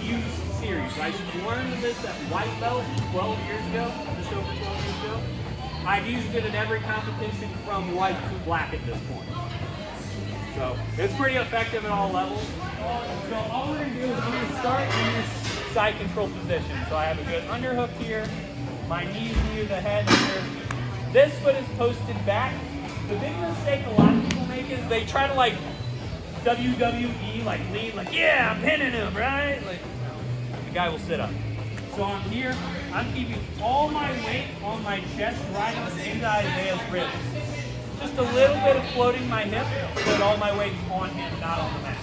used series. I learned this at white belt 12 years ago, just over 12 years ago. I've used it in every competition from white to black at this point. So it's pretty effective at all levels. So all we're going to do is I'm going to start in this side control position. So I have a good underhook here, my knees near the head here. This foot is posted back. The big mistake a lot of people make is they try to like WWE, like lean, like, yeah, I'm pinning him, right? Like, the guy will sit up. So I'm here, I'm keeping all my weight on my chest right into Isaiah's ribs. Just a little bit of floating my hip, but all my weight's on him, not on the mat.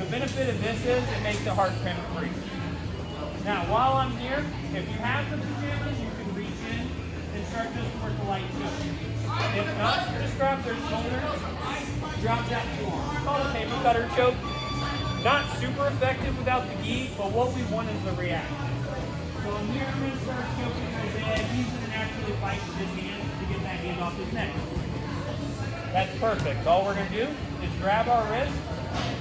The benefit of this is it makes it hard for him to breathe. Now, while I'm here, if you have the pajamas, you can reach in and start just with the light choke. If not, just grab their shoulders, drop that forearm. It's called a paper cutter choke. Not super effective without the gi, but what we want is the reaction. So I'm here, I'm going to start choking Isaiah. He's going to naturally fight with his hand to get that hand off his neck. That's perfect. All we're going to do is grab our wrist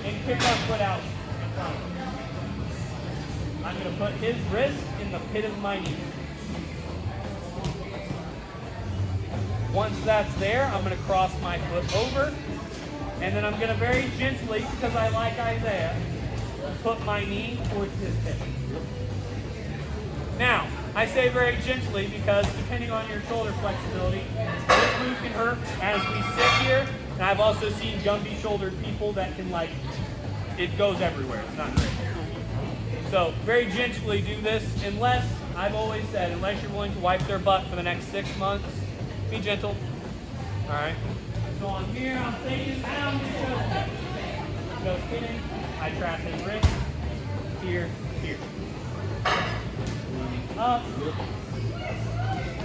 and kick our foot out in front of him. I'm going to put his wrist in the pit of my knee. Once that's there, I'm going to cross my foot over, and then I'm going to very gently, because I like Isaiah, put my knee towards his hip. Now, I say very gently because depending on your shoulder flexibility, this move can hurt as we sit here. And I've also seen jumpy-shouldered people that can it goes everywhere. It's not great. So very gently do this unless, I've always said, unless you're willing to wipe their butt for the next 6 months, be gentle. All right. So I'm here, I'm taking down the shoulder. Just kidding. I trap his wrist. Here, here. Up.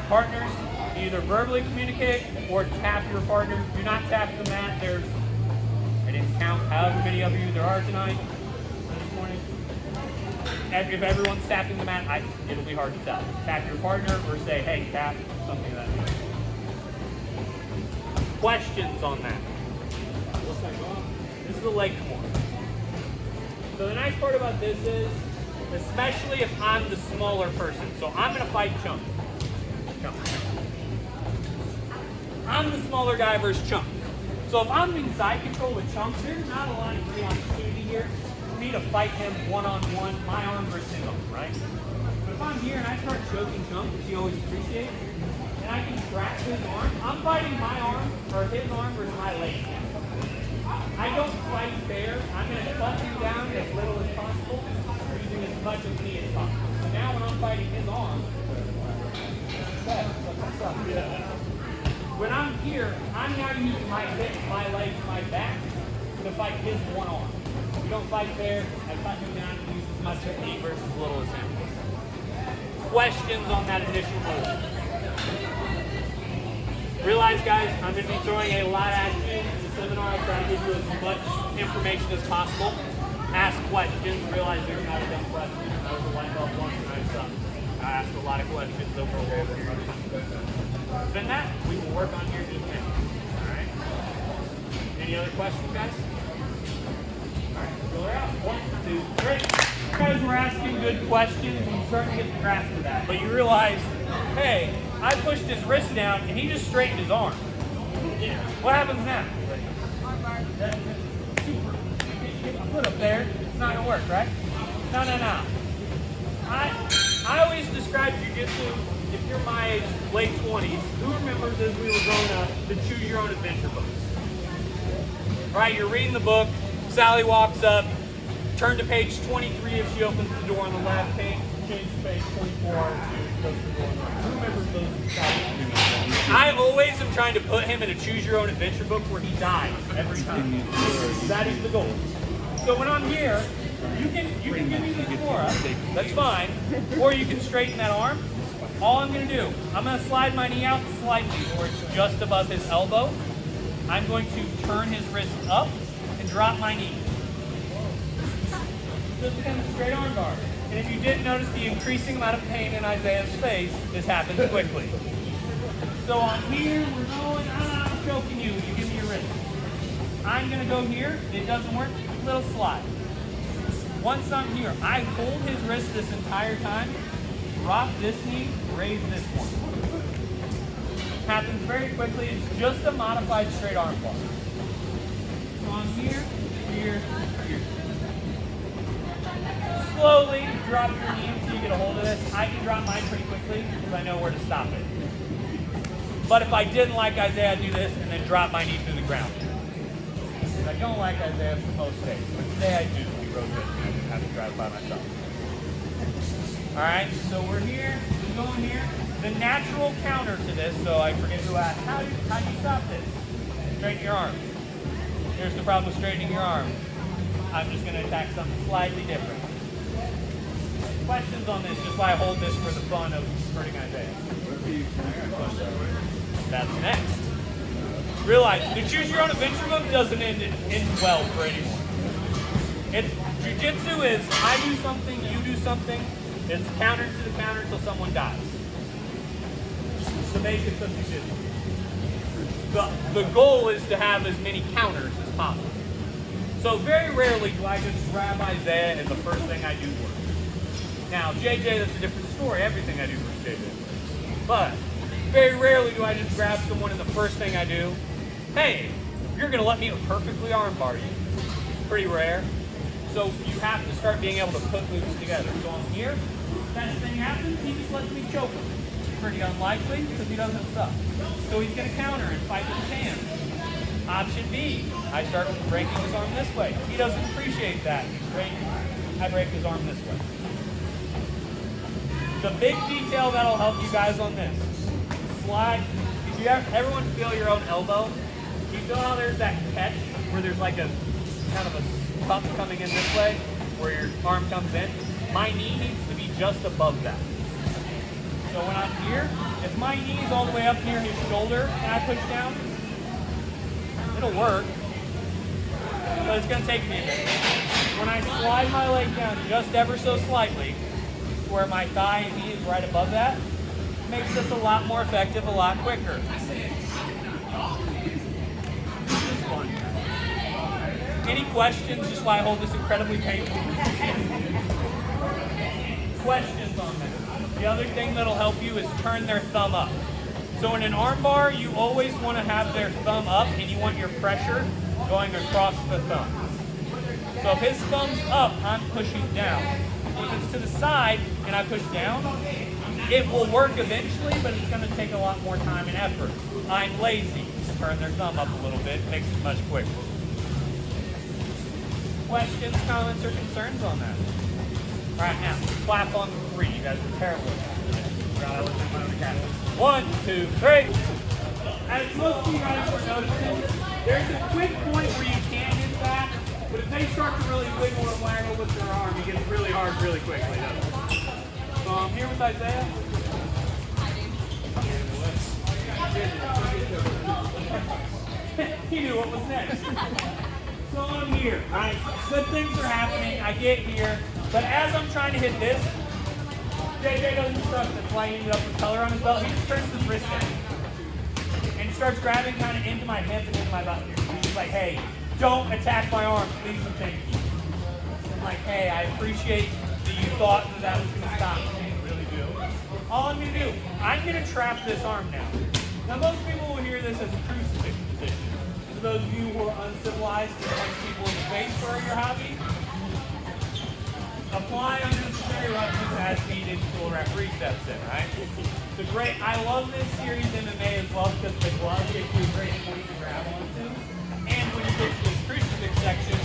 Partners, either verbally communicate or tap your partner. Do not tap the mat. I didn't count however many of you there are tonight, this morning. If everyone's tapping the mat, it'll be hard to tell. Tap your partner or say, hey, tap, something of that nature. Questions on that? This is a leg form. So the nice part about this is, especially if I'm the smaller person. So I'm going to fight Chunk. I'm the smaller guy versus Chunk. So if I'm in side control with Chunk, there's not a lot of free opportunity here for me to fight him one-on-one, my arm versus his arm, right? But if I'm here and I start choking Chunk, which he always appreciates, and I can trap his arm, I'm fighting my arm, or his arm versus my leg. I don't fight fair. I'm going to cut him down as little as possible, using as much of me as possible. So now when I'm fighting his arm, when I'm here, I'm now using my hips, my legs, my back to fight his one arm. We don't fight fair. I cut him down and use as much of me versus as little as him. Questions on that initial move? Realize, guys, I'm going to be throwing a lot at you in the seminar. I try to give you as much information as possible. Ask questions. Realize there's not a dumb question. I was a white belt once and I sucked. I asked a lot of questions over a long period of time. Than that, we will work on your detail. Alright? Any other questions, guys? Alright, fill her out. 1, 2, 3. You guys were asking good questions and you're starting to get the grasp of that. But you realize, hey, I pushed his wrist down and he just straightened his arm. Yeah. What happens now? That's super. I put up there, it's not gonna work, right? No. I always describe jiu-jitsu, if you're my age, late 20s, who remembers as we were growing up, the Choose Your Own Adventure books? Right, you're reading the book, Sally walks up, turn to page 23 if she opens the door on the left, change to page 24 if she opens the door on the right. Who remembers those? I always am trying to put him in a Choose Your Own Adventure book where he dies every time. That is the goal. So when I'm here, you can give me the floor up, that's fine, or you can straighten that arm. All I'm going to do, I'm going to slide my knee out slightly where it's just above his elbow. I'm going to turn his wrist up and drop my knee. Just become a straight arm bar. And if you didn't notice the increasing amount of pain in Isaiah's face, this happens quickly. So I'm here, we're going, I'm choking you, you give me your wrist. I'm going to go here, it doesn't work, little slide. Once I'm here, I hold his wrist this entire time, drop this knee, raise this one. Happens very quickly. It's just a modified straight arm bar. So I'm here, here, here. Slowly drop your knee until you get a hold of this. I can drop mine pretty quickly because I know where to stop it. But if I didn't like Isaiah, I'd do this and then drop my knee to the ground. I don't like Isaiah for most days, but today I do. He wrote this and I didn't have to drive by myself. Alright, so we're here, we're going here. The natural counter to this, so I forget who asked, how do you stop this? Straighten your arm. Here's the problem with straightening your arm. I'm just going to attack something slightly different. Questions on this, just why I hold this for the fun of hurting Isaiah. That's next. Realize, the choose your own adventure mode doesn't end well for anyone. It's, jiu-jitsu is, I do something, you do something, it's counter to the counter until someone dies. It's the basics of jiu-jitsu. The goal is to have as many counters as possible. So very rarely do I just grab Isaiah and the first thing I do works. Now, JJ, that's a different story. Everything I do works JJ. But very rarely do I just grab someone and the first thing I do, hey, you're going to let me perfectly armbar you. Pretty rare. So you have to start being able to put moves together. So I'm here, best thing happens, he just lets me choke him. Pretty unlikely because he doesn't suck. So he's going to counter and fight with his hands. Option B, I start breaking his arm this way. He doesn't appreciate that. I break his arm this way. The big detail that'll help you guys on this, slide. Did you everyone feel your own elbow? You feel how there's that catch where there's like a kind of a cup coming in this way where your arm comes in? My knee needs to be just above that. So when I'm here, if my knee's all the way up near his shoulder and I push down, it'll work, but it's going to take me a bit. When I slide my leg down just ever so slightly, to where my thigh and knee is right above that, makes this a lot more effective, a lot quicker. Any questions? Just why I hold this incredibly painful. Questions on this? The other thing that'll help you is turn their thumb up. So in an arm bar, you always want to have their thumb up and you want your pressure going across the thumb. So if his thumb's up, I'm pushing down. If it's to the side and I push down, it will work eventually, but it's going to take a lot more time and effort. I'm lazy to turn their thumb up a little bit, makes it much quicker. Questions, comments, or concerns on that? All right, now, clap on 3. You guys are terrible at that. 1, 2, 3. As most of you guys were noticing, there's a quick point where you can hit that, but if they start to really wiggle and waggle with their arm, it gets really hard really quickly, doesn't it? So I'm here with Isaiah. He knew what was next. So I'm here, all right? Good things are happening. I get here, but as I'm trying to hit this, JJ doesn't trust that's why he ended up with color on his belt. He just turns his wrist down and starts grabbing kind of into my hip and into my butt here. He's like, hey, don't attack my arm, please and thank you. I'm like, hey, I appreciate that you thought that was going to stop me. I really do. All I'm going to do, I'm going to trap this arm now. Now most people will hear this as a crucifix position. For those of you who are uncivilized and punch people in the face for your hobby, apply unnecessary roughness as needed until a referee steps in, right? It's a great, I love this series MMA as well because the gloves get you a great point to grab onto. And when you get to this crucifix section,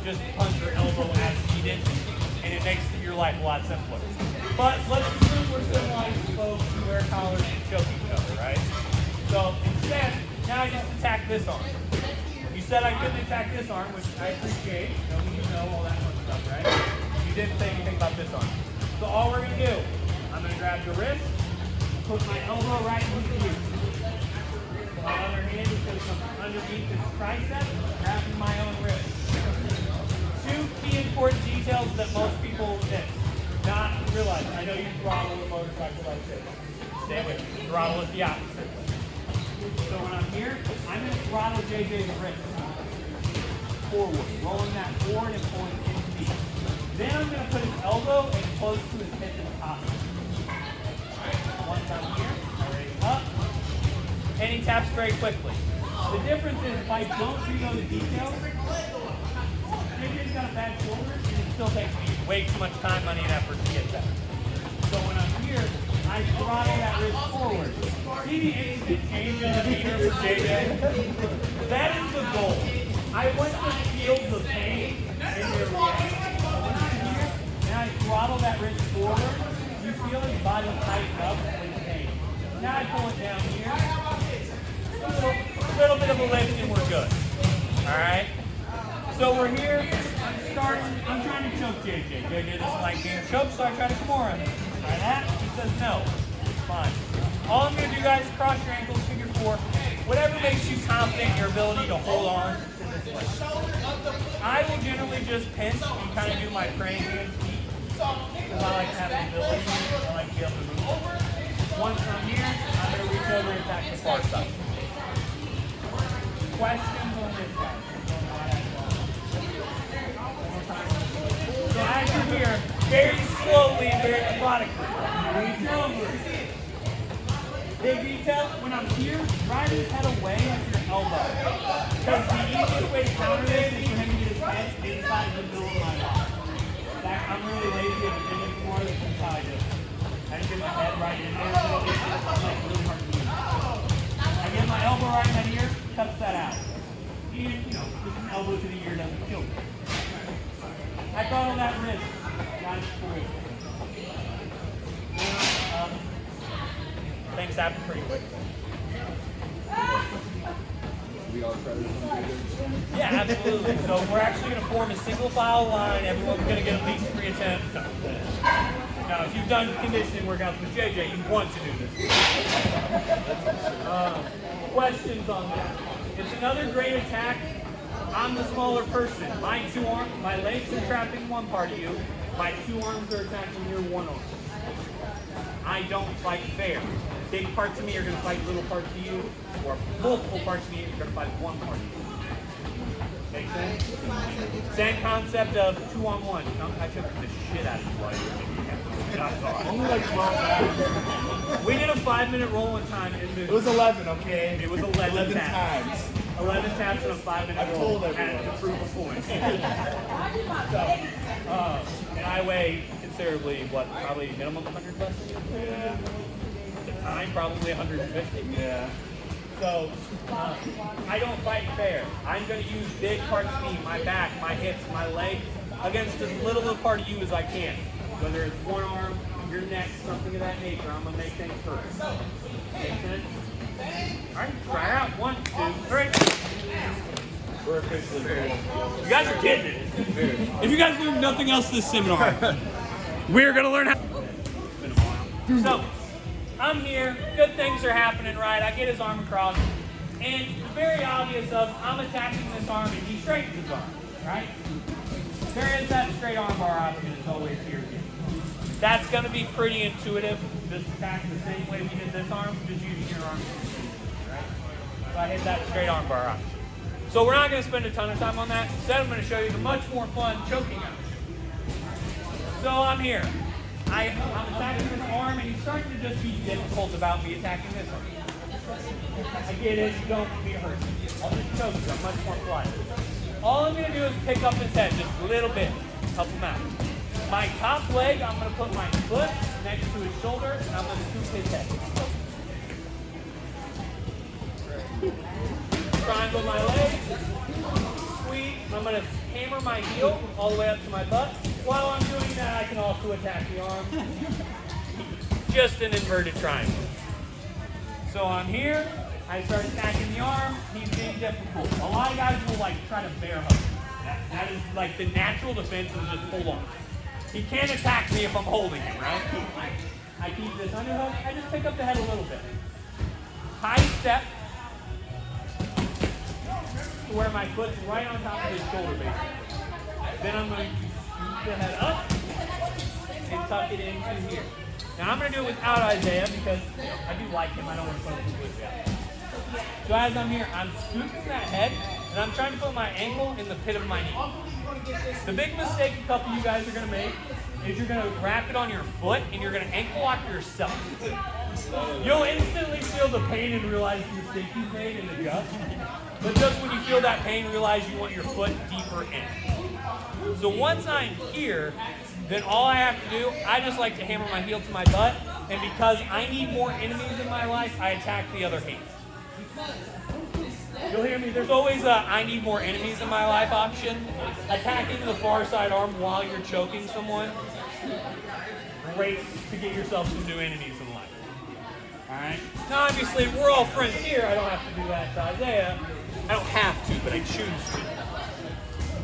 just punch your elbow as needed, and it makes your life a lot simpler. But let's assume we're civilized folks who wear collars and choke each other, right? So instead, now I just attack this arm. You said I couldn't attack this arm, which I appreciate. You know all that much stuff, right? You didn't say anything about this arm. So all we're going to do, I'm going to grab the wrist, put my elbow right into you. My other hand is going to come underneath this tricep, grabbing my own wrist. 2 key important details that most people miss. Not realize. I know you throttle the motorcycle like this. Stay with me. Throttle it the opposite. So when I'm here, I'm going to throttle JJ's wrist. Forward. Rolling that forward and pulling into me. Then I'm going to put his elbow as close to his hip as possible. Once I'm here, I raise up, and he taps very quickly. The difference is if I don't do those details, maybe he's got a bad shoulder, and it still takes me way too much time, money, and effort to get that. So when I'm here, I throttle that wrist forward. See the instant change in the meter for JJ? That is the goal. I want to feel the pain in their reaction. When I'm here and I throttle that wrist forward, you feel his body tighten up with pain. Now I pull it down here. A little bit of a lift and we're good. Alright? So we're here. I'm trying to choke JJ. JJ doesn't like being choked, so I try to Kimura him. Try that. He says no. It's fine. All I'm going to do, guys, cross your ankles, figure 4. Whatever makes you confident in your ability to hold on to this leg. I will generally just pinch and kind of do my praying hands feet because I like to have the ability. I like to be able to move. Once I'm here, I'm going to reach over and attack the far side. Questions on this guy? So as you're here, very slowly and very methodically, reach over. Big detail, when I'm here, drive his head away with your elbow. Because the easiest way to counter this is for him to get his head inside the middle of my body. I'm really lazy at the beginning more than how I do. I just get my head right in there, so it's like really hard to do. I get my elbow right in that ear, cuts that out. Even, just an elbow to the ear doesn't kill me. I follow that wrist. Got it through. Things happen pretty quick. We all try this one. Yeah, absolutely. So we're actually going to form a single file line. Everyone's going to get at least 3 attempts. Now, if you've done conditioning workouts with JJ, you want to do this. Questions on that? It's another great attack. I'm the smaller person. My legs are trapping one part of you. My 2 arms are attacking your 1 arm. I don't fight fair. Big parts of me are going to fight little parts of you, or multiple parts of me are going to fight one part of you. Make sense? Same concept of 2-on-1. I took the shit out of you while you were Only like 12 We did a 5-minute roll one time. It was 11, okay? It was 11 times. 11 taps in a 5-minute roll. I told everyone. To prove a point. And I weigh considerably, probably minimum 100 less than you? Yeah. At the time, probably 150. Yeah. So, I don't fight fair. I'm going to use big parts of me, my back, my hips, my legs, against as little of a part of you as I can. Whether it's 1 arm, your neck, something of that nature, I'm going to make things hurt. Make sense? Alright, try it out. 1, 2, 3. We're officially cool. You guys are getting it. If you guys learn nothing else this seminar, we're going to learn how. It's been a while. So, I'm here. Good things are happening, right? I get his arm across. And it's very obvious of I'm attacking this arm and he straightens his arm, right? There is that straight arm bar option is always here. That's going to be pretty intuitive. Just attack the same way we did this arm, just using your arm. Right? So I hit that straight arm bar option. So we're not going to spend a ton of time on that. Instead, I'm going to show you the much more fun choking option. So I'm here. I'm attacking this arm, and he's starting to just be difficult about me attacking this arm. I get it. You don't want me to hurt you. I'll just choke you. I'm much more polite. All I'm going to do is pick up his head just a little bit. Help him out. My top leg, I'm going to put my foot next to his shoulder, and I'm going to scoop his head. Triangle my legs. Squeeze. I'm going to hammer my heel all the way up to my butt. While I'm doing that, I can also attack the arm. Just an inverted triangle. So I'm here. I start attacking the arm. He's being difficult. A lot of guys will try to bear hug. That is the natural defense is just hold on. He can't attack me if I'm holding him, right? I keep this underhook. I just pick up the head a little bit. High step to where my foot's right on top of his shoulder base. Then I'm going to scoop the head up and tuck it into here. Now I'm going to do it without Isaiah because I do like him. I don't want to put him with guy. So as I'm here, I'm scooping that head and I'm trying to put my ankle in the pit of my knee. The big mistake a couple of you guys are going to make is you're going to wrap it on your foot and you're going to ankle lock yourself. You'll instantly feel the pain and realize the mistake you made and adjust. But just when you feel that pain, realize you want your foot deeper in. So once I'm here, then all I have to do, I just like to hammer my heel to my butt, and because I need more enemies in my life, I attack the other hand. You'll hear me, there's always a I need more enemies in my life option. Attacking the far side arm while you're choking someone, great to get yourself some new enemies in life. Alright? Now obviously, if we're all friends here, I don't have to do that to Isaiah. I don't have to, but I choose to.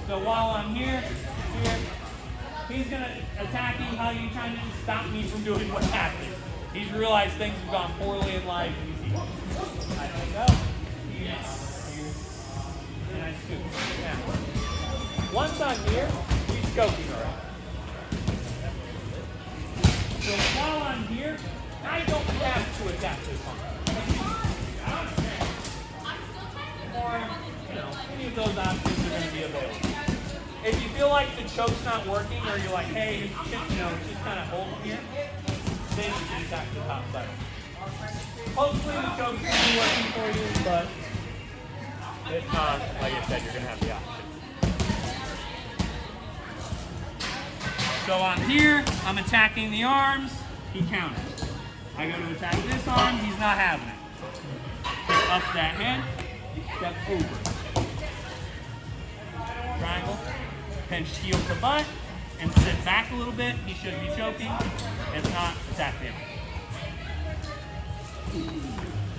So while I'm here, he's going to attack me. How are you trying to stop me from doing what's happening? He's realized things have gone poorly in life, and he's here. I go. Here. And I scoop. Now, once I'm here, he's choking already. So while I'm here, I don't have to attack this one. Or, any of those options are going to be available. If you feel like the choke's not working, or you're like, hey, it's just kind of holding here, then you can attack the top side. Hopefully the choke's going to be working for you, but if not, like I said, you're going to have the option. So I'm here, I'm attacking the arms, he counters. I go to attack this arm, he's not having it. Pick up that head, step over. Triangle, pinch heel to butt, and sit back a little bit. He should be choking. If not, attack him.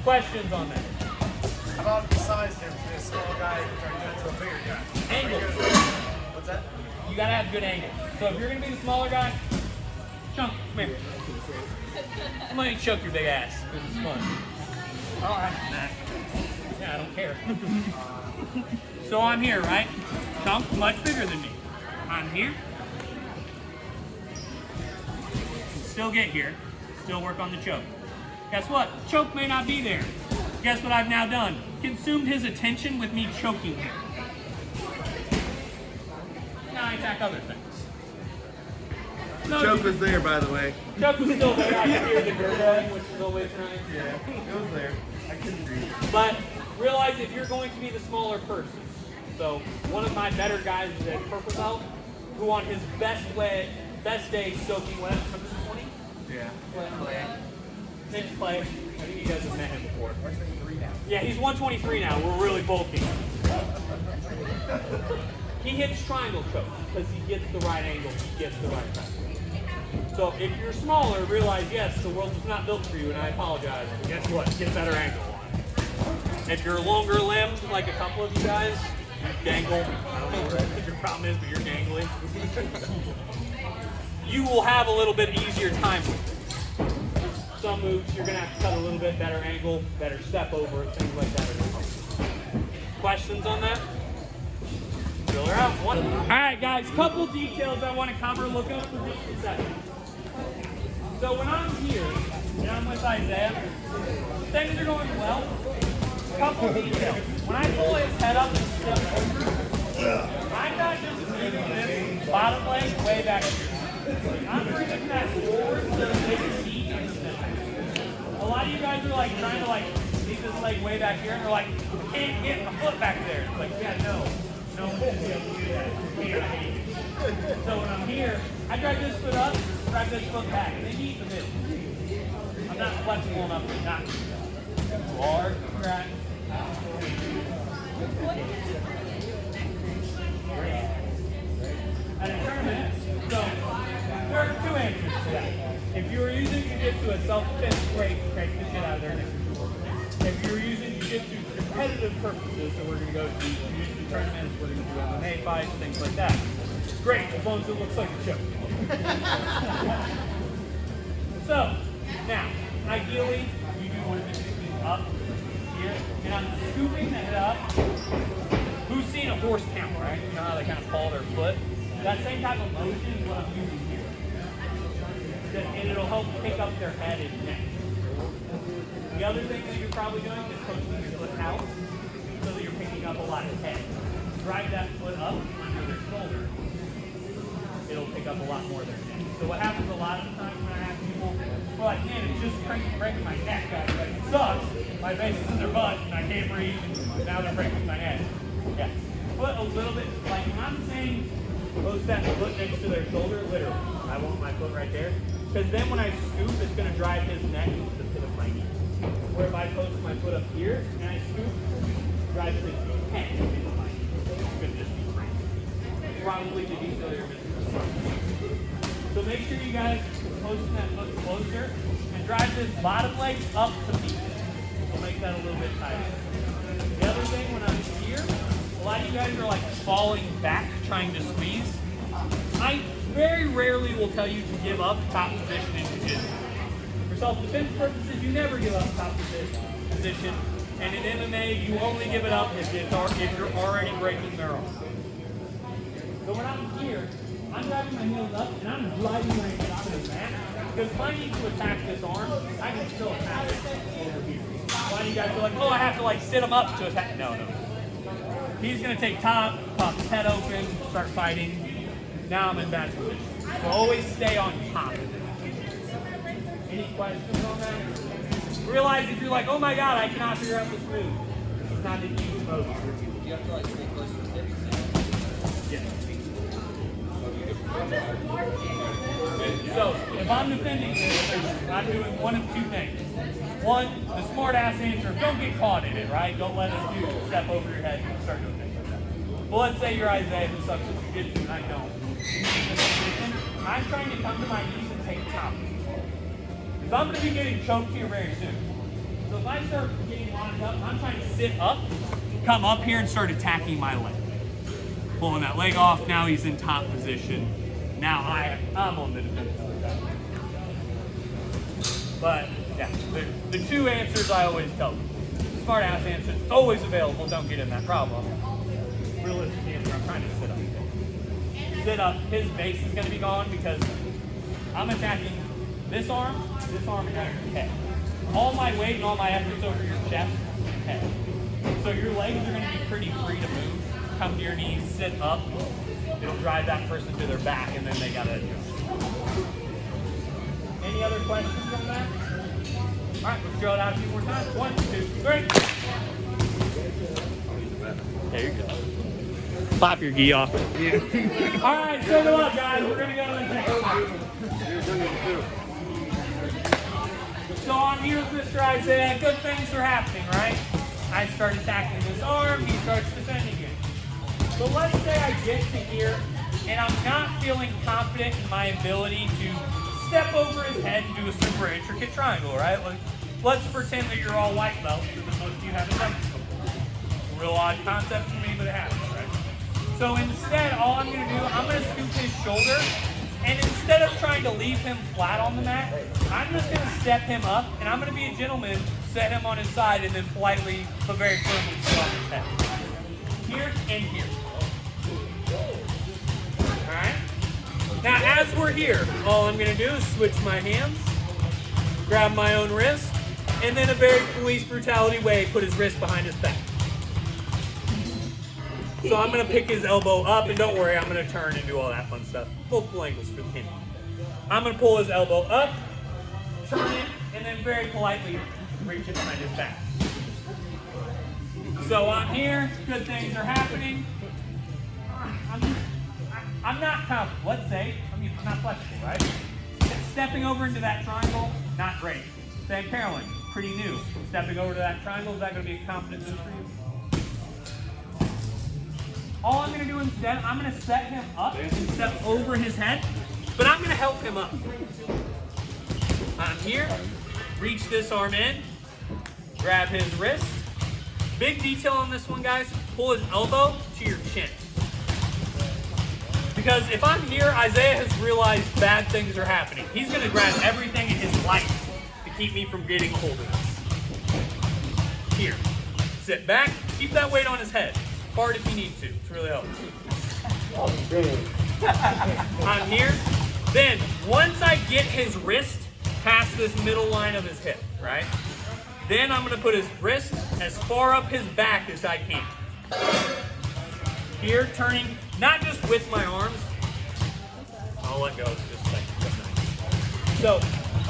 Questions on that? How about the size difference between a small guy turning into a bigger guy? Angle. What's that? You gotta have good angle. So if you're gonna be the smaller guy, Chunk, come here. I'm gonna choke your big ass, because it's fun. Alright. Nah. Yeah, I don't care. So I'm here, right? Chunk, much bigger than me. I'm here. Still get here. Still work on the choke. Guess what? Choke may not be there. Guess what I've now done? Consumed his attention with me choking him. Now I attack other things. No, Choke was there, by the way. Choke was still there. I could hear the gurgling, which is always nice. Yeah, it was there. I couldn't read. But realize if you're going to be the smaller person. So one of my better guys is at Purple Belt, who on his best day soaking what, 120? Yeah. Next play. I think you guys have met him before. 123 now. Yeah, he's 123 now. We're really bulking. He hits triangle choke because he gets the right angle, he gets the right pressure. So if you're smaller, realize yes, the world was not built for you, and I apologize. But guess what? Get a better angle on it. If you're longer limbed, like a couple of you guys, you dangle. I don't know what your problem is, but you're gangly. You will have a little bit easier time with it. Some moves you're going to have to cut a little bit better angle, better step over, things like that. Questions on that? Fill her out. One. All right, guys, couple details I want to cover. Look up for just a second. So when I'm here, and I'm with Isaiah, things are going well. Couple details. When I pull his head up and step over, I'm not just moving this bottom leg way back here. I'm bringing that forward so that they can see in the middle. A lot of you guys are like trying to like leave this leg way back here, and they're like, I can't get my foot back there. It's like, yeah, no one should be able to do that. So when I'm here, I drag this foot up, drag this foot back, and they meet in the middle. I'm not flexible enough to not do that. You are, drag. At a tournament, so there are two answers to that. If you were using jiu-jitsu as self-defense, great, crank the shit out of there next to your If you're using jiu-jitsu for competitive purposes, so we're going to go to jiu-jitsu tournaments, we're going to do MMA fights, things like that. Great, as long as it looks like a choke. So, now, ideally, you do want to be sticking up here, and I'm scooping the head up. Who's seen a horse count, right? You know how they kind of paw their foot? That same type of motion is what I'm using here. And it'll help pick up their head and neck. The other thing that you're probably doing is pushing your foot out so that you're picking up a lot of head. drive that foot up under their shoulder, it'll pick up a lot more of their neck. So what happens a lot of the times when I have people, well, I can't, it's just breaking my neck. It sucks. My face is in their butt and I can't breathe, and now they're breaking my head. Yeah. Put a little bit, like when I'm saying post that foot next to their shoulder, literally, I want my foot right there. Because then when I scoop, it's going to drive his neck into the pit of my knee. Where if I post my foot up here and I scoop, it drives his head into my knee. It's going to just be crazy. Probably the detail you're missing. So make sure you guys post that foot closer and drive this bottom leg up to me. We'll make that a little bit tighter. The other thing when I'm here, a lot of you guys are like falling back trying to squeeze. I very rarely will tell you to give up top position in jiu-jitsu. For self-defense purposes, you never give up top position. And in MMA, you only give it up if you're already breaking their arm. So when I'm here, I'm driving my heels up and I'm driving my head out of the mat. Because if I need to attack this arm, I can still attack it over here. Why do you guys feel like, oh, I have to like sit him up to attack? No. He's going to take top, pop his head open, start fighting. Now I'm in bad position. So always stay on top. Any questions on that? Realize if you're like, oh my god, I cannot figure out this move. It's not an easy move. You have to like stay close to the hips. Yeah. So if I'm defending this, I'm doing one of two things. One, the smart ass answer, don't get caught in it, right? Don't let them do step over your head and start doing things like that. Well, let's say you're Isaiah who sucks at jiu-jitsu and I don't. I'm trying to come to my knees and take top. Because I'm going to be getting choked here very soon. So if I start getting lined up, I'm trying to sit up, come up here and start attacking my leg. Pulling that leg off, now he's in top position. Now I'm on the defensive side. But yeah, the two answers I always tell them. Smart ass answer, it's always available, don't get in that problem. Realistic answer, I'm trying to sit up. Sit up, his base is going to be gone because I'm attacking this arm, and now your head. All my weight and all my effort's over your chest, head. So your legs are going to be pretty free to move. Come to your knees, sit up. It'll drive that person to their back, and then they got to adjust. Any other questions on that? All right, let's drill it out a few more times. 1, 2, 3. There you go. Pop your gi off. Yeah. All right, circle up, guys. We're gonna go to the next. So I'm here with Mr. Isaiah. Good things are happening, right? I start attacking this arm. He starts defending it. So let's say I get to here, and I'm not feeling confident in my ability to step over his head and do a super intricate triangle, right? Let's pretend that you're all white belts, because most of you haven't done this before. It's a real odd concept to me, but it happens, right? So instead, all I'm going to do, I'm going to scoop his shoulder, and instead of trying to leave him flat on the mat, I'm just going to step him up, and I'm going to be a gentleman, set him on his side, and then politely, but very firmly sit on his head. Here and here. Alright? Now, as we're here, all I'm going to do is switch my hands, grab my own wrist, and then a very police brutality way, put his wrist behind his back. So I'm going to pick his elbow up, and don't worry, I'm going to turn and do all that fun stuff. Multiple angles for him. I'm going to pull his elbow up, turn it, and then very politely reach it behind his back. So I'm here, good things are happening. I'm not confident. Let's say, I'm not flexible, right? Stepping over into that triangle, not great. Same paralleling, pretty new. Stepping over to that triangle, is that going to be a confident move for you? All I'm going to do instead, I'm going to set him up and step over his head, but I'm going to help him up. I'm here, reach this arm in, grab his wrist. Big detail on this one, guys, pull his elbow to your chin. Because if I'm here, Isaiah has realized bad things are happening. He's going to grab everything in his life to keep me from getting a hold of this. Here, sit back, keep that weight on his head. Fart if you need to. It's really helpful. I'm here. Then, once I get his wrist past this middle line of his hip, right? Then I'm going to put his wrist as far up his back as I can. here turning, not just with my arms. I'll let go just a second. So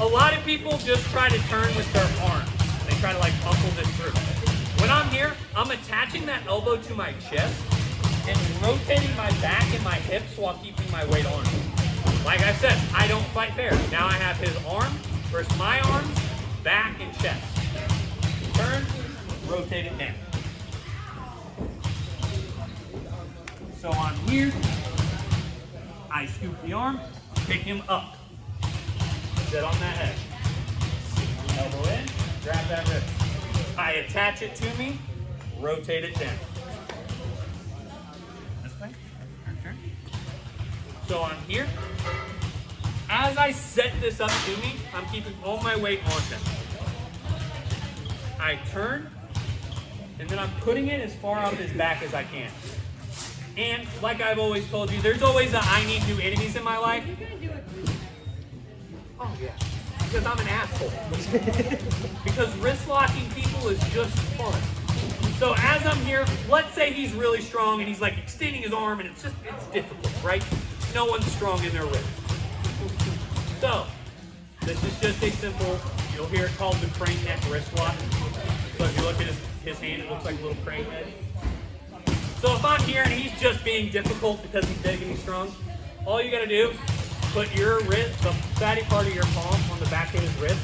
a lot of people just try to turn with their arms. They try to like muscle this through. When I'm here, I'm attaching that elbow to my chest and rotating my back and my hips while keeping my weight on. Like I said, I don't fight fair. Now I have his arm versus my arms, back and chest. Turn, rotate it down. So on here, I scoop the arm, pick him up. Sit on that head. Elbow in, grab that wrist. I attach it to me, rotate it down. This way. Turn. So on here, as I set this up to me, I'm keeping all my weight on him. I turn, and then I'm putting it as far out of his back as I can. And like I've always told you, there's always a I need new enemies in my life. Oh yeah, because I'm an asshole. Because wrist locking people is just fun. So as I'm here, let's say he's really strong and he's like extending his arm and it's difficult, right? No one's strong in their wrist. So this is just a simple, you'll hear it called the crane neck wrist lock. So if you look at his hand, it looks like a little crane head. So if I'm here and he's just being difficult because he's big and he's strong, all you gotta do, put your wrist, the fatty part of your palm on the back of his wrist,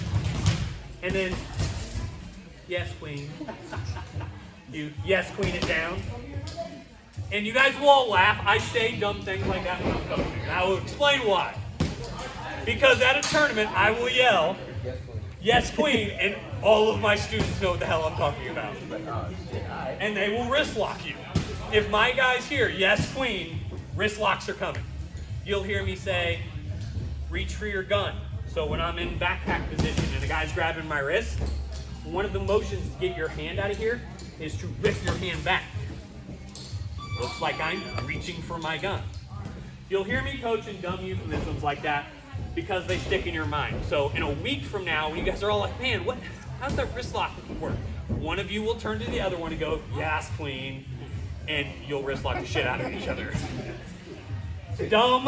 and then, yes queen, you yes queen it down. And you guys will all laugh, I say dumb things like that when I'm coaching, and I will explain why. Because at a tournament, I will yell, yes queen, and all of my students know what the hell I'm talking about. And they will wrist lock you. If my guy's here, yes queen, wrist locks are coming. You'll hear me say, reach for your gun. So when I'm in backpack position and a guy's grabbing my wrist, one of the motions to get your hand out of here is to rip your hand back. Looks like I'm reaching for my gun. You'll hear me coaching dumb euphemisms like that because they stick in your mind. So in a week from now, when you guys are all like, man, how's that wrist lock work? One of you will turn to the other one and go, yes, queen, and you'll wrist lock the shit out of each other. Dumb,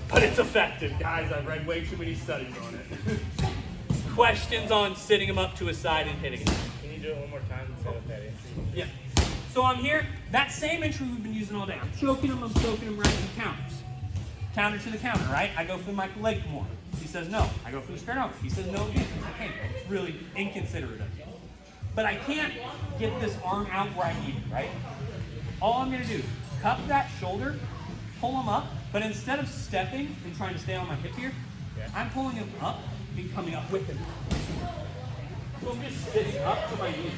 but it's effective. Guys, I've read way too many studies on it. Questions on sitting him up to his side and hitting him. Can you do it one more time instead of that entry? Yeah. So I'm here, that same entry we've been using all day. I'm choking him right to the counters. Counter to the counter, right? I go for my leg more. He says no. I go for the straight over. He says no again. Okay, it's really inconsiderate of you. But I can't get this arm out where I need it, right? All I'm gonna do, cup that shoulder, pull him up, but instead of stepping and trying to stay on my hip here, I'm pulling him up and coming up with him. So I'm just sitting up to my knee.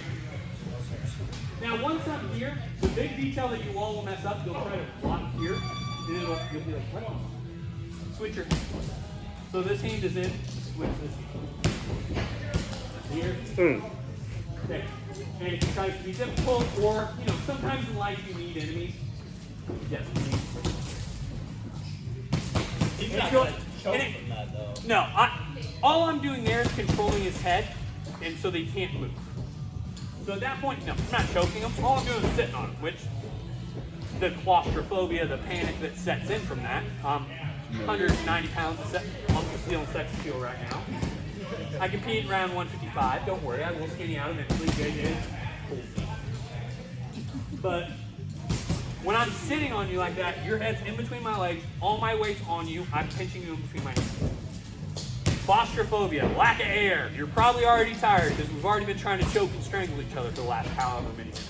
Now once I'm here, the big detail that you all will mess up, you'll try to block here, and you'll be like, what? Switch your hand. So this hand is in, switch this hand. Here. Okay. And if you try to be difficult, or sometimes in life you need enemies. Yes, please. He's not going to choke from that, though. No, all I'm doing there is controlling his head, and so they can't move. So at that point, no, I'm not choking him. All I'm doing is sitting on him, which the claustrophobia, the panic that sets in from that. 190 pounds of muscle steel and sex appeal right now. I compete around 155. Don't worry, I will skinny out eventually. JJ. Cool. But when I'm sitting on you like that, your head's in between my legs, all my weight's on you, I'm pinching you in between my knees. Claustrophobia, lack of air. You're probably already tired because we've already been trying to choke and strangle each other for the last however many minutes.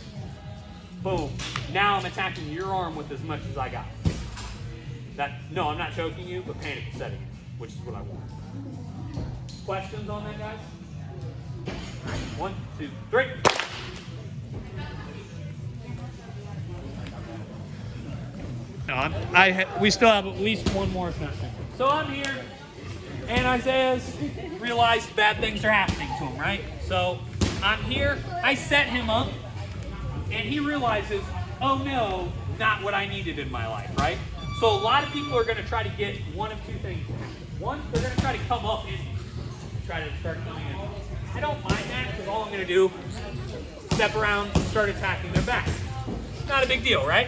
Boom. Now I'm attacking your arm with as much as I got. No, I'm not choking you, but panic is setting in, which is what I want. Questions on that, guys? 1, 2, 3. No, we still have at least one more session. So I'm here, and Isaiah's realized bad things are happening to him, right? So I'm here, I set him up, and he realizes, oh no, not what I needed in my life, right? So a lot of people are going to try to get one of two things. One, they're going to try to come up and try to start coming in. I don't mind that because all I'm going to do is step around and start attacking their back. Not a big deal, right?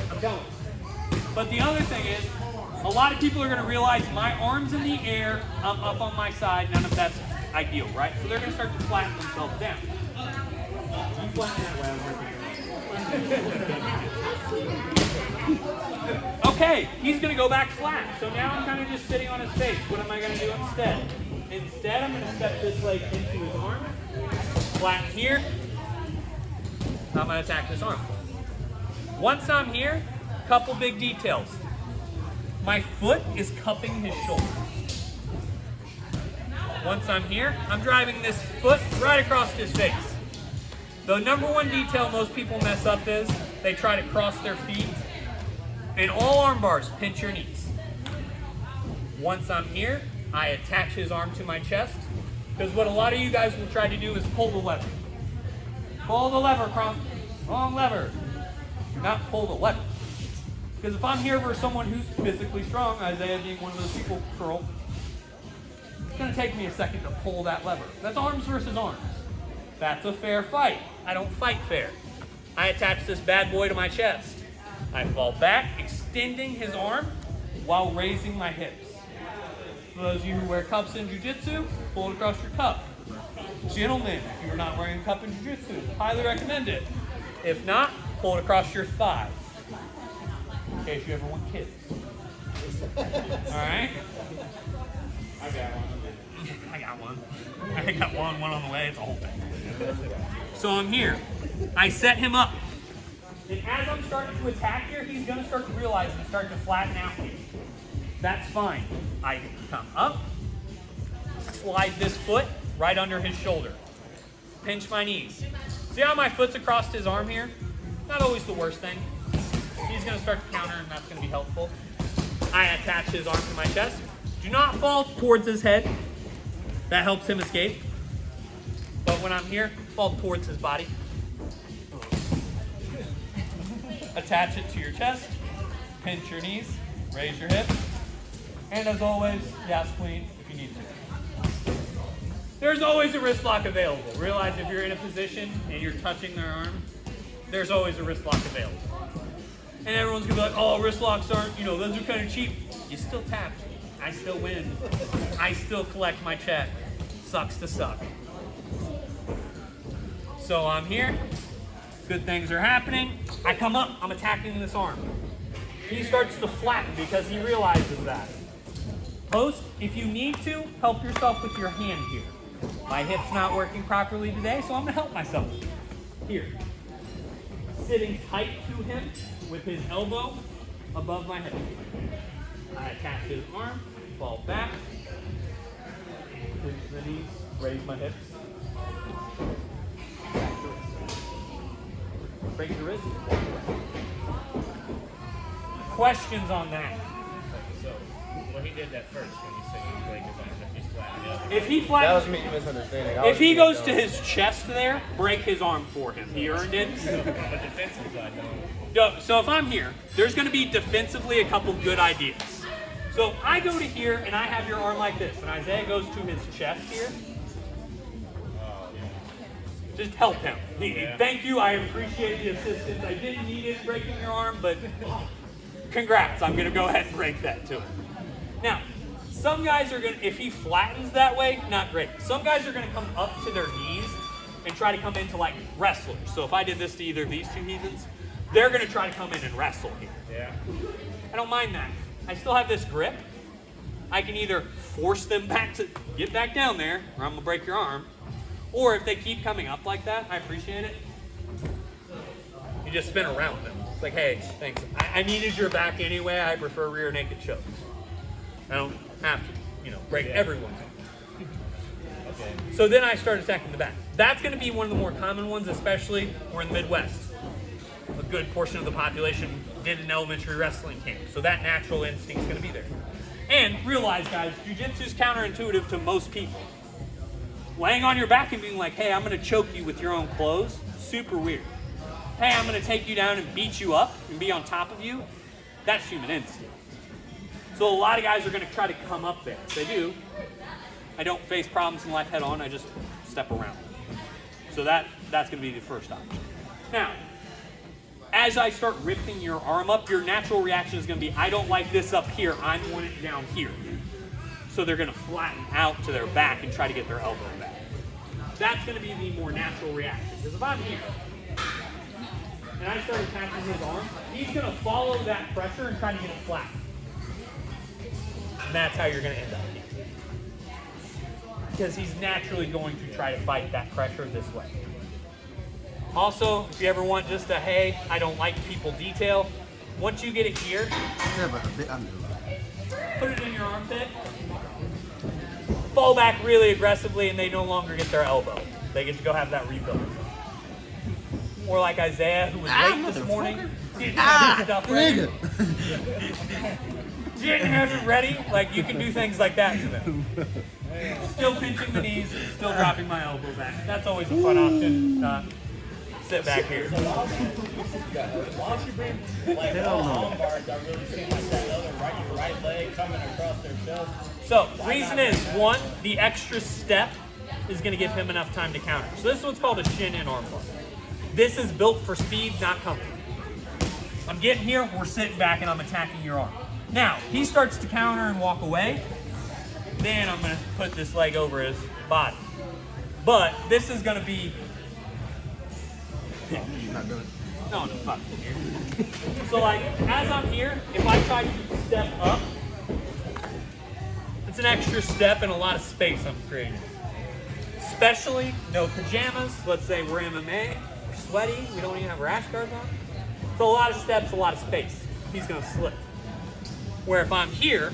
I'm telling you. But the other thing is, a lot of people are going to realize my arm's in the air, I'm up on my side, none of that's ideal, right? So they're going to start to flatten themselves down. You flatten that way, okay, he's going to go back flat. So now I'm kind of just sitting on his face. What am I going to do instead? Instead, I'm going to step this leg into his arm, flatten here. I'm going to attack this arm. Once I'm here, couple big details. My foot is cupping his shoulder. Once I'm here, I'm driving this foot right across his face. The number one detail most people mess up is they try to cross their feet. In all arm bars, pinch your knees. Once I'm here, I attach his arm to my chest, because what a lot of you guys will try to do is pull the lever. Pull the lever, Crump. Wrong lever. Do not pull the lever. Because if I'm here for someone who's physically strong, Isaiah being one of those people, curl, it's going to take me a second to pull that lever. That's arms versus arms. That's a fair fight. I don't fight fair. I attach this bad boy to my chest. I fall back, extending his arm while raising my hips. For those of you who wear cups in jiu-jitsu, pull it across your cup. Gentlemen, if you're not wearing a cup in jiu-jitsu, highly recommend it. If not, pull it across your thigh. In case you ever want kids. Alright? I got one on the way, it's a whole thing. So I'm here. I set him up. And as I'm starting to attack here, he's going to start to realize and start to flatten out here. That's fine. I come up, slide this foot right under his shoulder. Pinch my knees. See how my foot's across his arm here? Not always the worst thing. He's going to start to counter, and that's going to be helpful. I attach his arm to my chest. Do not fall towards his head. That helps him escape. But when I'm here, fall towards his body. Attach it to your chest. Pinch your knees. Raise your hips. And as always, gas clean if you need to. There's always a wrist lock available. Realize if you're in a position and you're touching their arm, there's always a wrist lock available. And everyone's gonna be like, oh, wrist locks aren't, those are kind of cheap. You still tapped. I still win. I still collect my check. Sucks to suck. So I'm here. Good things are happening. I come up, I'm attacking this arm. He starts to flatten because he realizes that. Post, if you need to, help yourself with your hand here. My hip's not working properly today, so I'm gonna help myself. Here. Sitting tight to him with his elbow above my head. I attach his arm, fall back, pinch the knees, raise my hips. Break the wrist. Questions on that? So, well, he did that first when you said you break his arm if he's flat. Yeah. If he That flattens, was me misunderstanding. if he goes to his chest there, break his arm for him. He earned it. But defensive side, no. No, so if I'm here, there's going to be defensively a couple good ideas. So if I go to here and I have your arm like this, and Isaiah goes to his chest here, just help him. Thank you, I appreciate the assistance. I didn't need it breaking your arm, but congrats, I'm going to go ahead and break that to him. Now, some guys are going to, if he flattens that way, not great. Some guys are going to come up to their knees and try to come into like wrestlers. So if I did this to either of these two heathens, they're going to try to come in and wrestle here. Yeah. I don't mind that. I still have this grip. I can either force them back to get back down there, or I'm going to break your arm. Or if they keep coming up like that, I appreciate it. You just spin around them. It's like, hey, thanks. I needed your back anyway. I prefer rear naked chokes. I don't have to, break everyone's arm. Okay. So then I start attacking the back. That's going to be one of the more common ones, especially we're in the Midwest. A good portion of the population did an elementary wrestling camp, so that natural instinct is going to be there. And realize, guys, jiu-jitsu is counterintuitive to most people. Laying on your back and being like, hey, I'm going to choke you with your own clothes, super weird. Hey, I'm going to take you down and beat you up and be on top of you, that's human instinct. So a lot of guys are going to try to come up there. If they do, I don't face problems in life head on, I just step around. So that's going to be the first option. Now, as I start ripping your arm up, your natural reaction is going to be, I don't like this up here, I want it down here. So they're going to flatten out to their back and try to get their elbow back. That's going to be the more natural reaction. Because if I'm here, and I start attacking his arm, he's going to follow that pressure and try to get it flat. And that's how you're going to end up. Because he's naturally going to try to fight that pressure this way. Also, if you ever want just a, hey, I don't like people detail, once you get it here, put it in your armpit, fall back really aggressively, and they no longer get their elbow. They get to go have that rebuild. Or like Isaiah, who was late this morning, didn't have his stuff ready. Didn't have it ready. Like, you can do things like that to them. Still pinching the knees, still dropping my elbow back. That's always a fun option. Sit back here. Why don't you bring like arm bars that really seem like that other your right leg coming across their chest? So, reason is, one, the extra step is going to give him enough time to counter. So this is what's called a shin-in arm bar. This is built for speed, not comfort. I'm getting here, we're sitting back, and I'm attacking your arm. Now, he starts to counter and walk away. Then I'm going to put this leg over his body. But this is going to be... No, fuck here. So like, as I'm here, if I try to step up, it's an extra step and a lot of space I'm creating. Especially no pajamas. Let's say we're MMA, we're sweaty, we don't even have rash guards on. So a lot of steps, a lot of space. He's going to slip. Where if I'm here,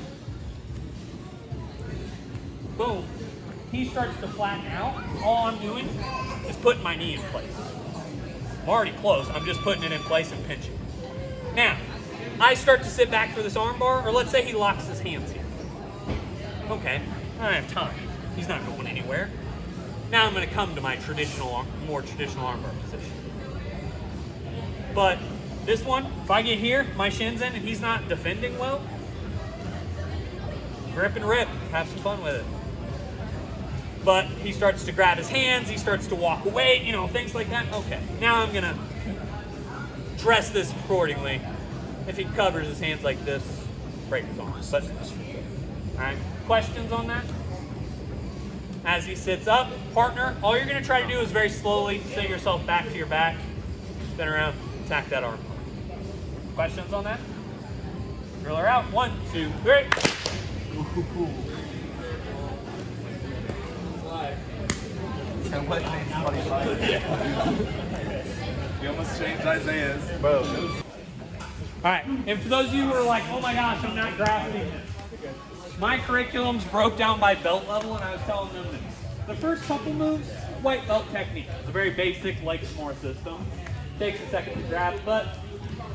boom, he starts to flatten out. All I'm doing is putting my knee in place. I'm already close, I'm just putting it in place and pinching. Now, I start to sit back for this arm bar, or let's say he locks his hands here. Okay, I don't have time. He's not going anywhere. Now I'm going to come to my more traditional arm bar position. But this one, if I get here, my shin's in, and he's not defending well, grip and rip, have some fun with it. But he starts to grab his hands, he starts to walk away, you know, things like that. Okay, now I'm going to dress this accordingly. If he covers his hands like this, break his arm. But, all right, questions on that? As he sits up, partner, all you're going to try to do is very slowly sit yourself back to your back, spin around, attack that arm. Questions on that? Drill her out. 1, 2, 3. You almost changed Isaiah's. Bro. Alright, and for those of you who are like, oh my gosh, I'm not grasping this. My curriculum's broke down by belt level, and I was telling them this. The first couple moves, white belt technique. It's a very basic leg more system. Takes a second to grab, but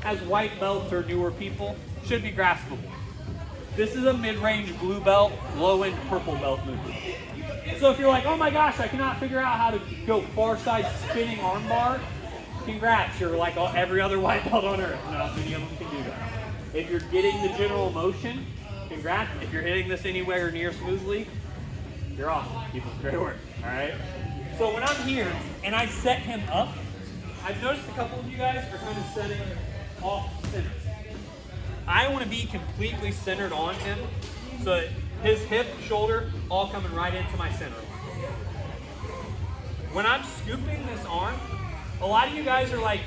as white belts or newer people, should be graspable. This is a mid-range blue belt, low-end purple belt move. So if you're like, oh my gosh, I cannot figure out how to go far side spinning arm bar, congrats, you're like every other white belt on earth. Not many of them can do that. If you're getting the general motion, congrats. If you're hitting this anywhere near smoothly, you're awesome. Keep up the great work, all right? So when I'm here and I set him up, I've noticed a couple of you guys are kind of setting off center. I want to be completely centered on him so that his hip, shoulder, all coming right into my center line. When I'm scooping this arm, a lot of you guys are like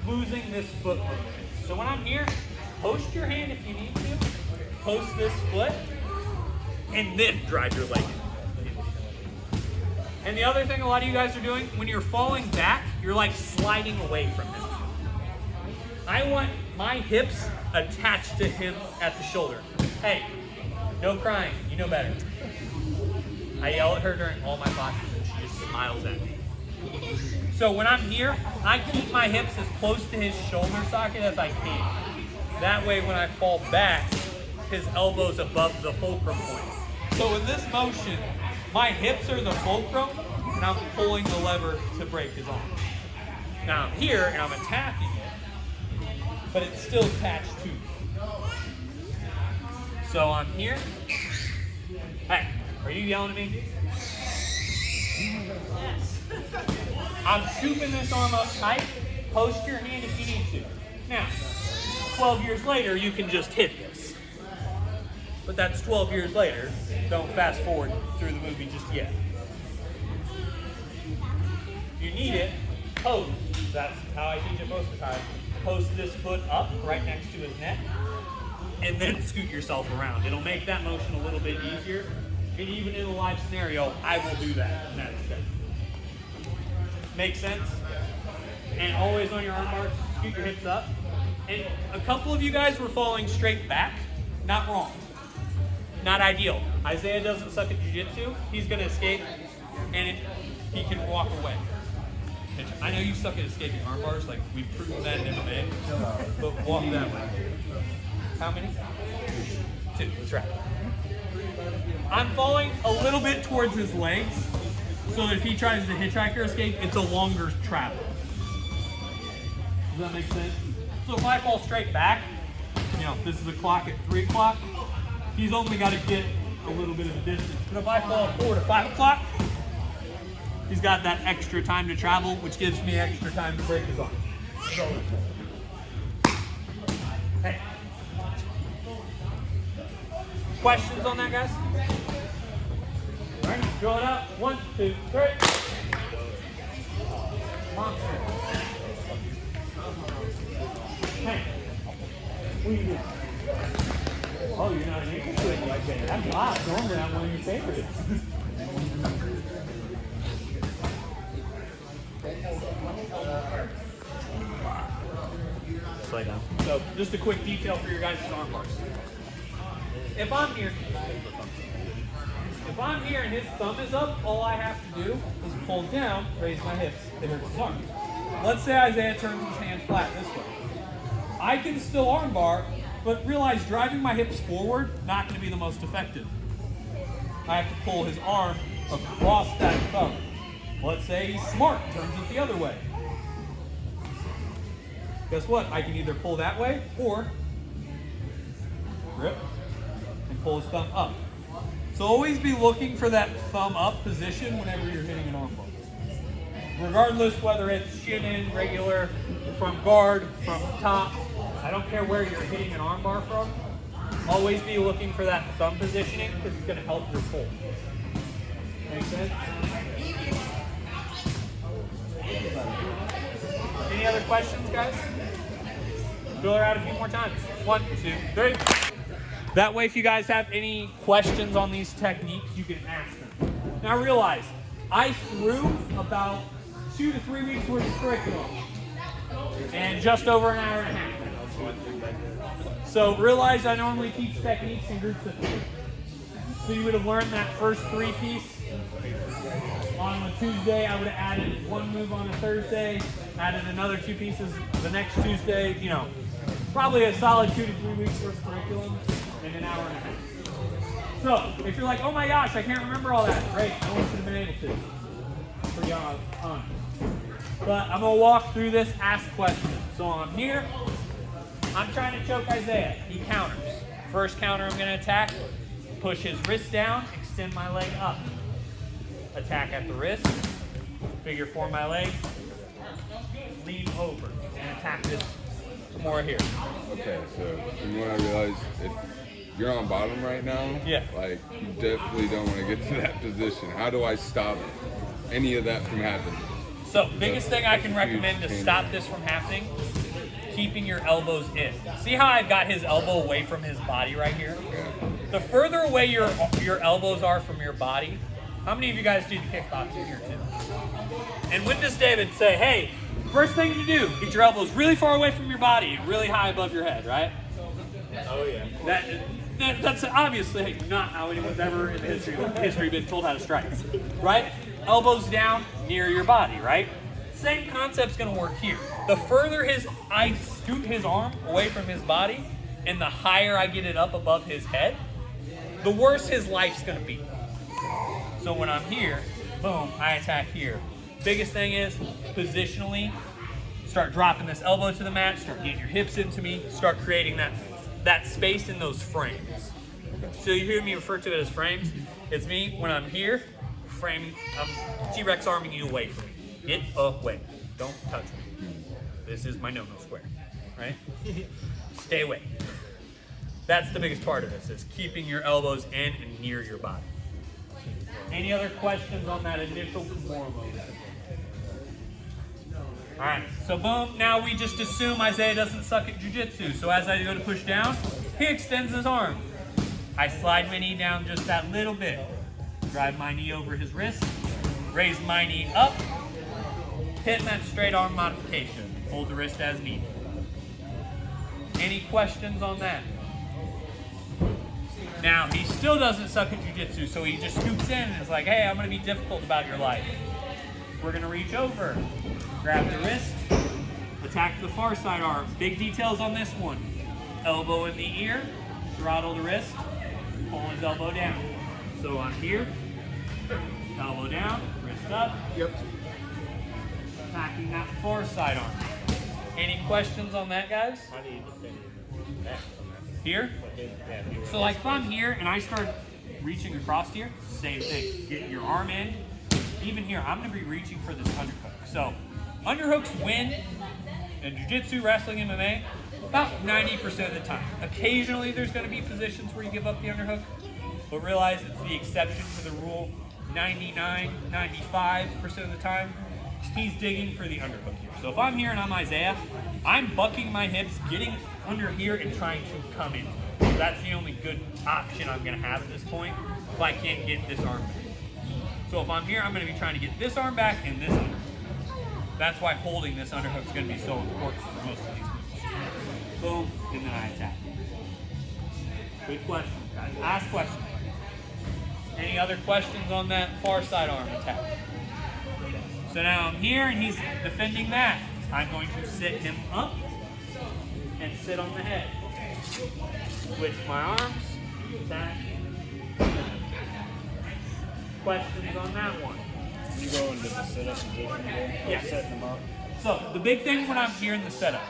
losing this foot motion. So when I'm here, post your hand if you need to, post this foot, and then drive your leg in. And the other thing a lot of you guys are doing, when you're falling back, you're like sliding away from him. I want my hips attached to him at the shoulder. Hey, no crying, you know better. I yell at her during all my classes and she just smiles at me. So when I'm here, I keep my hips as close to his shoulder socket as I can. That way when I fall back, his elbow's above the fulcrum point. So in this motion, my hips are the fulcrum and I'm pulling the lever to break his arm. Now I'm here and I'm attacking it, but it's still attached to me. So I'm here. Hey, are you yelling at me? Yes. I'm scooping this arm up tight, Post your hand if you need to. Now, 12 years later, you can just hit this. But that's 12 years later. Don't fast forward through the movie just yet. If you need it, post. That's how I teach it most of the time. Post this foot up right next to his neck, and then scoot yourself around. It'll make that motion a little bit easier. And even in a live scenario, I will do that in that step. Make sense? And always on your arm bars, scoot your hips up. And a couple of you guys were falling straight back. Not wrong. Not ideal. Isaiah doesn't suck at jiu-jitsu. He's going to escape, and he can walk away. And I know you suck at escaping arm bars, like we've proven that in MMA, but walk that way. How many? 2. That's right. I'm falling a little bit towards his legs, so that if he tries to hitchhiker escape, it's a longer travel. Does that make sense? So if I fall straight back, this is a clock at 3 o'clock, he's only got to get a little bit of a distance. But if I fall 4 to 5 o'clock, he's got that extra time to travel, which gives me extra time to break his arm. Hey. Questions on that, guys? All right, draw it out. 1, 2, 3. Monster. Hey, what are you doing? Oh, you're not interested in like that. That's odd. Normally I'm one of your favorites. Slide down. So, just a quick detail for your guys' arm bars. If I'm here and his thumb is up, all I have to do is pull down, raise my hips, it hurts his arm. Let's say Isaiah turns his hand flat this way. I can still armbar, but realize driving my hips forward, not going to be the most effective. I have to pull his arm across that thumb. Let's say he's smart, turns it the other way. Guess what? I can either pull that way or grip and pull his thumb up. So always be looking for that thumb up position whenever you're hitting an armbar. Regardless whether it's shin in, regular, from guard, from top, I don't care where you're hitting an armbar from. Always be looking for that thumb positioning because it's going to help your pull. Make sense? Any other questions, guys? Fill her out a few more times. 1, 2, 3. That way, if you guys have any questions on these techniques, you can ask them. Now realize, I threw about 2 to 3 weeks worth of curriculum and just over an hour and a half. So realize I normally teach techniques in groups of 3. So you would have learned that first 3 piece on a Tuesday. I would have added 1 move on a Thursday, added another 2 pieces the next Tuesday. Probably a solid 2 to 3 weeks worth of curriculum in an hour and a half. So if you're like, oh my gosh, I can't remember all that, great, no one should have been able to. Pretty honest. But I'm gonna walk through this, ask questions. So I'm here, I'm trying to choke Isaiah. He counters. First counter I'm gonna attack, push his wrist down, extend my leg up. Attack at the wrist, figure 4 my leg, lean over, and attack this more here. Okay, so from what I realize, if you're on bottom right now, yeah, like you definitely don't want to get to that position. How do I stop any of that from happening? So biggest thing I can recommend to stop this from happening, keeping your elbows in. See how I've got his elbow away from his body right here? Yeah. The further away your elbows are from your body, how many of you guys do the kickboxing here too? And when does David say, hey, first thing to do, get your elbows really far away from your body, really high above your head, right? Oh yeah. That's obviously not how anyone's ever in history been told how to strike, right? Elbows down near your body, right? Same concept's gonna work here. The further I scoot his arm away from his body, and the higher I get it up above his head, the worse his life's gonna be. So when I'm here, boom, I attack here. Biggest thing is, positionally, start dropping this elbow to the mat, start getting your hips into me, start creating that space in those frames. So you hear me refer to it as frames. It's me, when I'm here, framing, I'm T-Rex arming you away from me. Get away. Don't touch me. This is my no-no square, right? Stay away. That's the biggest part of this, is keeping your elbows in and near your body. Any other questions on that initial Kimura movement? All right, so boom, now we just assume Isaiah doesn't suck at jiu-jitsu. So as I go to push down, he extends his arm. I slide my knee down just that little bit. Drive my knee over his wrist, raise my knee up, hit that straight arm modification. Hold the wrist as needed. Any questions on that? Now, he still doesn't suck at jiu-jitsu, so he just scoops in and is like, hey, I'm going to be difficult about your life. We're going to reach over, grab the wrist, attack the far side arm. Big details on this one. Elbow in the ear, throttle the wrist, pull his elbow down. So I'm here, elbow down, wrist up. Yep. Attacking that far side arm. Any questions on that, guys? How do you defend that from that? Here? So like if I'm here and I start reaching across here, same thing. Get your arm in. Even here, I'm going to be reaching for this underhook. So underhooks win in jiu-jitsu, wrestling, MMA about 90% of the time. Occasionally there's going to be positions where you give up the underhook, but realize it's the exception to the rule. 99, 95% of the time, he's digging for the underhook here. So if I'm here and I'm Isaiah, I'm bucking my hips, getting under here and trying to come in. So that's the only good option I'm going to have at this point if I can't get this arm back. So if I'm here, I'm going to be trying to get this arm back and this underhook. That's why holding this underhook is going to be so important for most of these moves. Boom, and then I attack. Good question, guys. Ask questions. Any other questions on that far side arm attack? So now I'm here and he's defending that. I'm going to sit him up and sit on the head. Switch my arms, attack. Questions on that one? You go into the setup position again? Yeah. Setting them up? So the big thing when I'm here in the setup,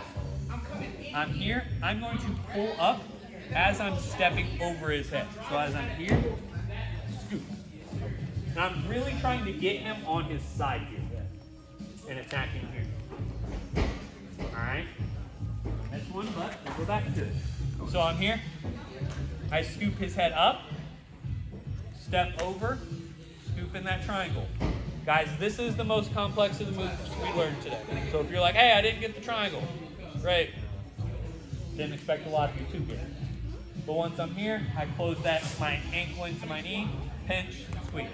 I'm here, I'm going to pull up as I'm stepping over his head. So as I'm here, scoop. And I'm really trying to get him on his side here and attacking here. Alright? That's one, but we'll go back to it. So I'm here, I scoop his head up, step over, scoop in that triangle. Guys, this is the most complex of the moves we learned today. So if you're like, hey, I didn't get the triangle, great. Didn't expect a lot of you to get it. But once I'm here, I close my ankle into my knee, pinch, squeeze.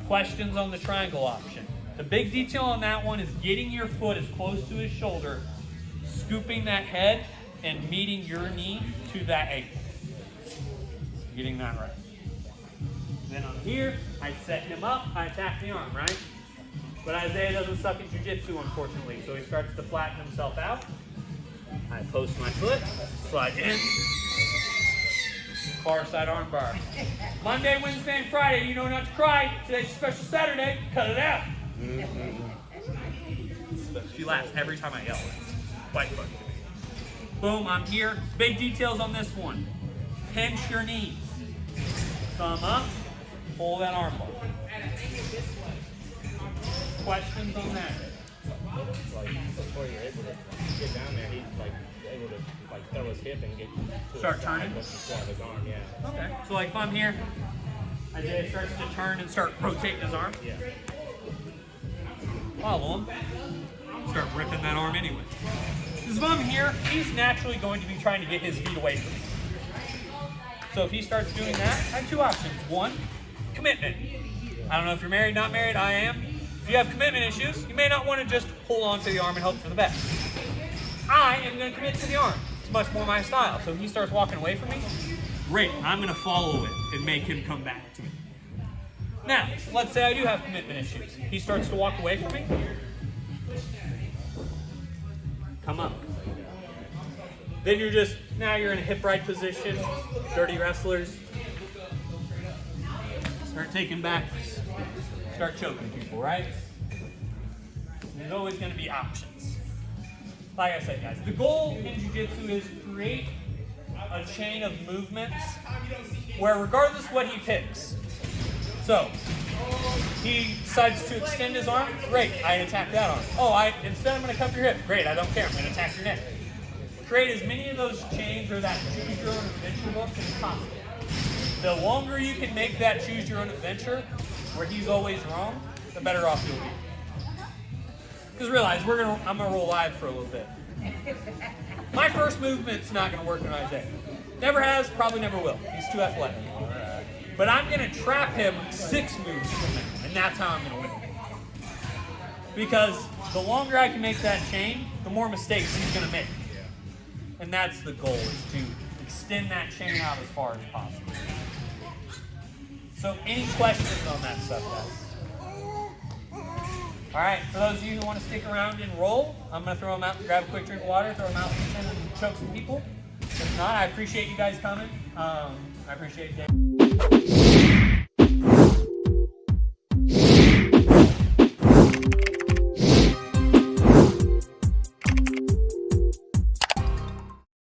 Questions on the triangle option. The big detail on that one is getting your foot as close to his shoulder, scooping that head, and meeting your knee to that ankle. Getting that right. Then I'm here, I set him up, I attack the arm, right? But Isaiah doesn't suck at jiu-jitsu, unfortunately, so he starts to flatten himself out. I post my foot, slide in, far side arm bar. Monday, Wednesday, and Friday, you know not to cry. Today's a special Saturday, cut it out. She laughs every time I yell. It's quite funny. Boom, I'm here. Big details on this one. Pinch your knees. Thumb up, pull that arm bar. Questions on that? Like, before you're able to get down there, he's like able to like throw his hip and get to Start his side turning? once he swung his arm, yeah. Okay. So like if I'm here, Isaiah starts to turn and start rotating his arm. Yeah. Follow him. Start ripping that arm anyway. Because if I'm here, he's naturally going to be trying to get his feet away from me. So if he starts doing that, I have two options. One, commitment. I don't know if you're married, not married, I am. If you have commitment issues, you may not want to just hold on to the arm and hope for the best. I am going to commit to the arm. It's much more my style. So if he starts walking away from me, great, I'm going to follow it and make him come back to me. Now, let's say I do have commitment issues. He starts to walk away from me. Come up. Then now you're in a hip right position. Dirty wrestlers. Start taking backs. Start choking people, right? There's always going to be options. Like I said, guys, the goal in jiu-jitsu is to create a chain of movements where regardless what he picks. So, He decides to extend his arm. Great, I attack that arm. Oh, instead I'm going to cup your hip. Great, I don't care. I'm going to attack your neck. Create as many of those chains or that choose your own adventure books as possible. The longer you can make that choose your own adventure, where he's always wrong, the better off you'll be. Because realize I'm gonna roll live for a little bit. My first movement's not gonna work on Isaiah. Never has, probably never will. He's too athletic. But I'm gonna trap him 6 moves from now, and that's how I'm gonna win. Because the longer I can make that chain, the more mistakes he's gonna make. And that's the goal, is to extend that chain out as far as possible. So any questions on that stuff, guys? All right, for those of you who want to stick around and roll, I'm going to throw them out, grab a quick drink of water, throw them out and choke some people. If not, I appreciate you guys coming. I appreciate it.